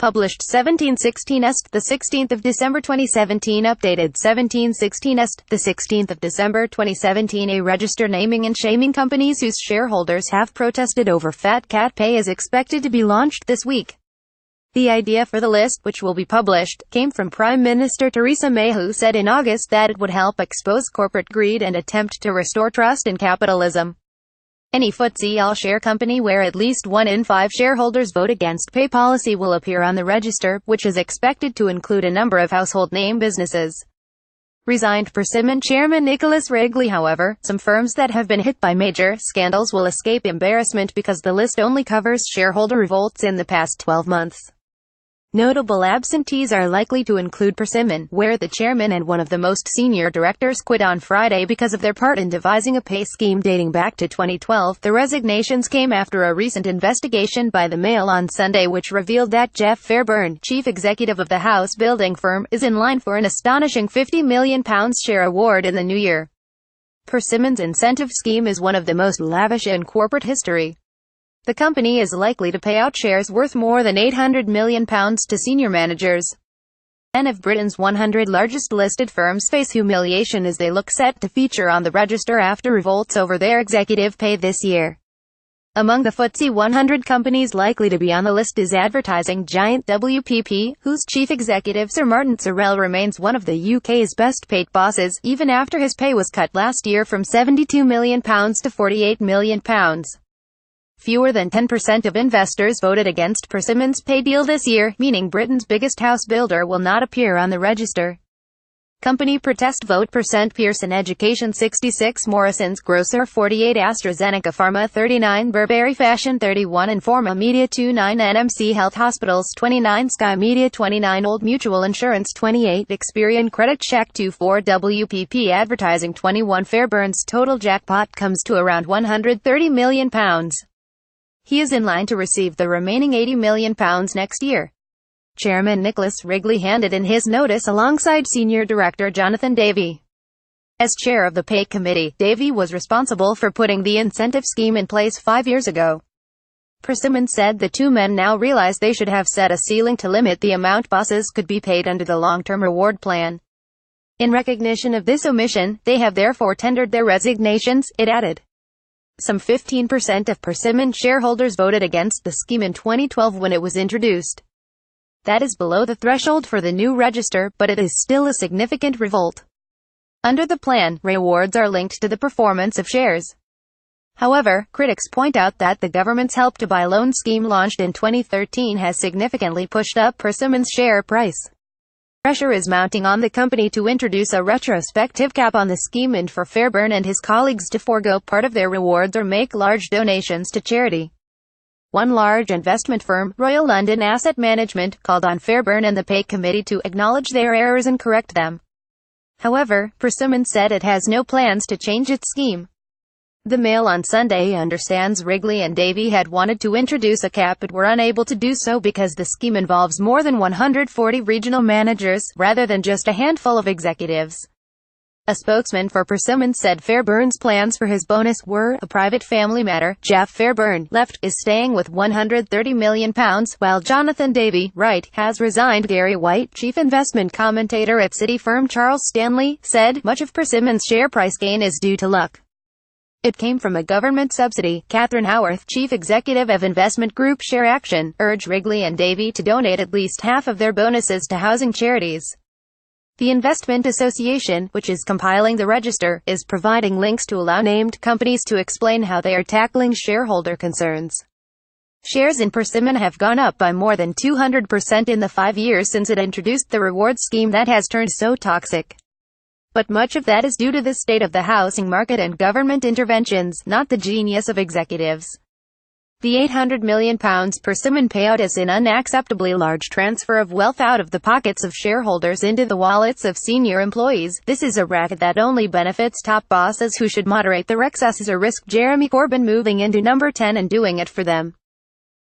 Published 17/16 the 16th of December 2017. Updated 17/16 the 16th of December 2017. A register naming and shaming companies whose shareholders have protested over fat cat pay is expected to be launched this week. The idea for the list, which will be published, came from Prime Minister Theresa May, who said in August that it would help expose corporate greed and attempt to restore trust in capitalism. Any FTSE AllShare company where at least 1 in 5 shareholders vote against pay policy will appear on the register, which is expected to include a number of household name businesses. Resigned Persimmon chairman Nicholas Wrigley. However, some firms that have been hit by major scandals will escape embarrassment because the list only covers shareholder revolts in the past 12 months. Notable absentees are likely to include Persimmon, where the chairman and one of the most senior directors quit on Friday because of their part in devising a pay scheme dating back to 2012. The resignations came after a recent investigation by the Mail on Sunday, which revealed that Jeff Fairburn, chief executive of the house building firm, is in line for an astonishing £50 million share award in the new year. Persimmon's incentive scheme is one of the most lavish in corporate history. The company is likely to pay out shares worth more than £800 million to senior managers. 10 of Britain's 100 largest listed firms face humiliation as they look set to feature on the register after revolts over their executive pay this year. Among the FTSE 100 companies likely to be on the list is advertising giant WPP, whose chief executive Sir Martin Sorrell remains one of the UK's best-paid bosses, even after his pay was cut last year from £72 million to £48 million. Fewer than 10% of investors voted against Persimmon's pay deal this year, meaning Britain's biggest house builder will not appear on the register. Company protest vote %: Pearson Education 66, Morrisons Grocer 48, AstraZeneca Pharma 39, Burberry Fashion 31, Informa Media 29, NMC Health Hospitals 29, Sky Media 29, Old Mutual Insurance 28, Experian Credit Check 24, WPP Advertising 21. Fairbairn's total jackpot comes to around £130 million. He is in line to receive the remaining £80 million next year. Chairman Nicholas Wrigley handed in his notice alongside Senior Director Jonathan Davey. As chair of the Pay Committee, Davey was responsible for putting the incentive scheme in place 5 years ago. Persimmon said the two men now realize they should have set a ceiling to limit the amount bosses could be paid under the long-term reward plan. In recognition of this omission, they have therefore tendered their resignations, it added. Some 15% of Persimmon shareholders voted against the scheme in 2012 when it was introduced. That is below the threshold for the new register, but it is still a significant revolt. Under the plan, rewards are linked to the performance of shares. However, critics point out that the government's Help to Buy loan scheme launched in 2013 has significantly pushed up Persimmon's share price. Pressure is mounting on the company to introduce a retrospective cap on the scheme and for Fairburn and his colleagues to forego part of their rewards or make large donations to charity. One large investment firm, Royal London Asset Management, called on Fairburn and the Pay Committee to acknowledge their errors and correct them. However, Persimmon said it has no plans to change its scheme. The Mail on Sunday understands Wrigley and Davey had wanted to introduce a cap but were unable to do so because the scheme involves more than 140 regional managers, rather than just a handful of executives. A spokesman for Persimmon said Fairburn's plans for his bonus were a private family matter. Jeff Fairburn, left, is staying with £130 million, while Jonathan Davey, right, has resigned. Gary White, chief investment commentator at City firm Charles Stanley, said, much of Persimmon's share price gain is due to luck. It came from a government subsidy. Catherine Howarth, chief executive of investment group Share Action, urged Wrigley and Davey to donate at least half of their bonuses to housing charities. The Investment Association, which is compiling the register, is providing links to allow named companies to explain how they are tackling shareholder concerns. Shares in Persimmon have gone up by more than 200% in the 5 years since it introduced the reward scheme that has turned so toxic. But much of that is due to the state of the housing market and government interventions, not the genius of executives. The £800 million Persimmon payout is an unacceptably large transfer of wealth out of the pockets of shareholders into the wallets of senior employees. This is a racket that only benefits top bosses who should moderate their excesses or risk Jeremy Corbyn moving into number 10 and doing it for them.